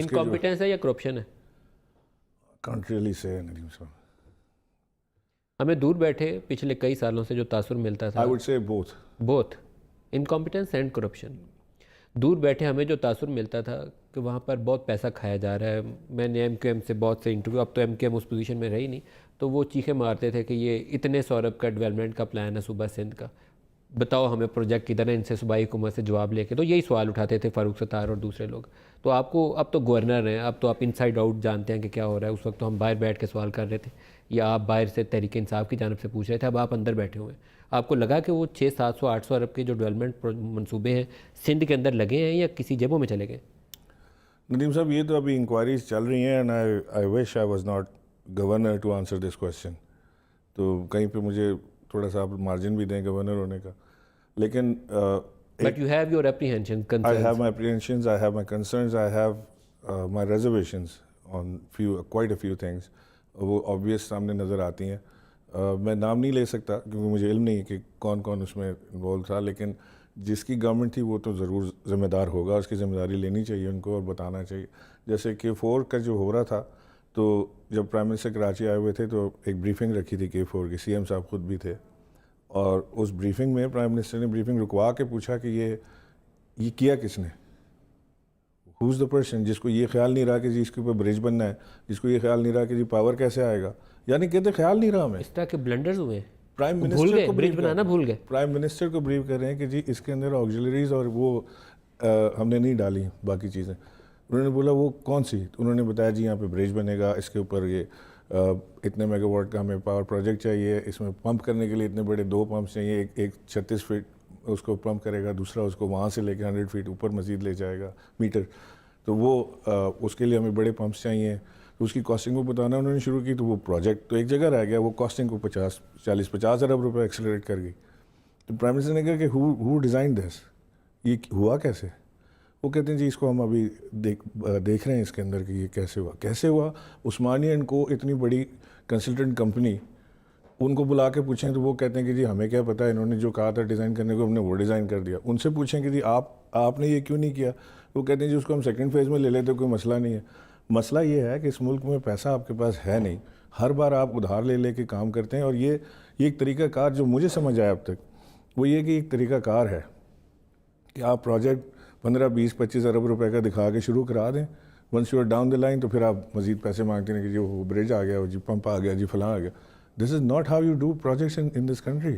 انکمپیٹنس ہے یا کرپشن ہے؟ کانٹ ریئلی سے ندیم صاحب. ہمیں دور بیٹھے پچھلے کئی سالوں سے جو تاثر ملتا تھا، I would say both incompetence and corruption. دور بیٹھے ہمیں جو تاثر ملتا تھا کہ وہاں پر بہت پیسہ کھایا جا رہا ہے. میں نے ایم کیو ایم سے بہت سے انٹرویو، اب تو ایم کیو ایم اس پوزیشن میں رہی نہیں، تو وہ چیخیں مارتے تھے کہ یہ اتنے سورب کا ڈیولپمنٹ کا پلان ہے صوبہ سندھ کا، بتاؤ ہمیں پروجیکٹ کدھر ہے. ان سے صوبائی حکومت سے جواب لے کے تو یہی سوال اٹھاتے تھے فاروق ستار اور دوسرے لوگ. تو آپ کو اب تو گورنر ہیں، اب تو آپ انسائڈ آؤٹ جانتے ہیں کہ کیا ہو رہا ہے. اس وقت تو ہم باہر بیٹھ کے سوال کر رہے تھے یا آپ باہر سے تحریک انصاف کی جانب سے پوچھ رہے تھے، اب آپ اندر بیٹھے ہوئے ہیں. آپ کو لگا کہ وہ 600-700-800 ارب کے جو ڈیولپمنٹ منصوبے ہیں سندھ کے اندر لگے ہیں یا کسی جیبوں میں چلے گئے؟ ندیم صاحب یہ تو ابھی انکوائریز چل رہی ہیں and I wish I was not going to answer this question. تو کہیں پہ مجھے تھوڑا سا آپ مارجن بھی دیں گورنر ہونے کا. لیکن But you have your apprehensions, I concerns. have my apprehensions, I have my concerns, I have my reservations on quite a few things. وہ obvious سامنے نظر آتی ہیں. میں نام نہیں لے سکتا کیونکہ مجھے علم نہیں ہے کہ کون کون اس میں انوالو تھا، لیکن جس کی گورنمنٹ تھی وہ تو ضرور ذمہ دار ہوگا، اس کی ذمہ داری لینی چاہیے ان کو اور بتانا چاہیے. جیسے K4 کا جو ہو رہا تھا، تو جب پرائم منسٹر کراچی آئے ہوئے تھے تو ایک بریفنگ رکھی تھی K4 کی، سی ایم صاحب خود بھی تھے، اور اس بریفنگ میں پرائم منسٹر نے بریفنگ رکوا کے پوچھا کہ یہ کیا کس نے، ہوز دا پرسن، جس کو یہ خیال نہیں رہا کہ جی اس کے اوپر برج بننا ہے، جس کو یہ خیال نہیں رہا کہ جی پاور کیسے آئے گا. یعنی کہتے خیال نہیں رہا ہمیں. اس طرح کے بلنڈرز ہوئے ہیں، پرائم بھول منسٹر گئے کو برج بنانا، بھول گئے. پرائم منسٹر کو بریف کر رہے ہیں کہ جی اس کے اندر آکسیلریز اور وہ ہم نے نہیں ڈالی باقی چیزیں. انہوں نے بولا وہ کون سی؟ انہوں نے بتایا جی یہاں پہ برج بنے گا، اس کے اوپر یہ اتنے میگا واٹ کا ہمیں پاور پروجیکٹ چاہیے، اس میں پمپ کرنے کے لیے اتنے بڑے 2 پمپس چاہیے، ایک 36 فٹ اس کو پمپ کرے گا، دوسرا اس کو وہاں سے لے کے 100 فٹ اوپر مزید لے جائے گا میٹر. تو وہ اس کے لیے ہمیں بڑے پمپس چاہیے. تو اس کی کاسٹنگ کو بتانا انہوں نے شروع کی، تو وہ پروجیکٹ تو ایک جگہ رہ گیا، وہ کاسٹنگ کو 40-50 ارب روپے ایکسلریٹ کر گئی. تو پرائم منسٹر نے کہا کہ ہو ڈیزائن دس، یہ ہوا کیسے؟ وہ کہتے ہیں جی اس کو ہم ابھی دیکھ رہے ہیں اس کے اندر کہ یہ کیسے ہوا. عثمانیہ ان کو اتنی بڑی کنسلٹنٹ کمپنی، ان کو بلا کے پوچھیں تو وہ کہتے ہیں کہ جی ہمیں کیا پتہ ہے، انہوں نے جو کہا تھا ڈیزائن کرنے کو ہم نے وہ ڈیزائن کر دیا. ان سے پوچھیں کہ جی آپ نے یہ کیوں نہیں کیا؟ وہ کہتے ہیں جی اس کو ہم سیکنڈ فیز میں لے لیتے، کوئی مسئلہ نہیں ہے. مسئلہ یہ ہے کہ اس ملک میں پیسہ آپ کے پاس ہے نہیں، ہر بار آپ ادھار لے کے کام کرتے ہیں. اور یہ ایک طریقہ کار جو مجھے سمجھ آیا اب تک وہ یہ کہ ایک طریقہ کار ہے کہ آپ پروجیکٹ 15-20-25 ارب روپے کا دکھا کے شروع کرا دیں، once you are down the line تو پھر آپ مزید پیسے مانگتے ہیں کہ جی وہ برج آ گیا، جی پمپ آ گیا، جی فلاں آ گیا. This is not how you do projects in this country.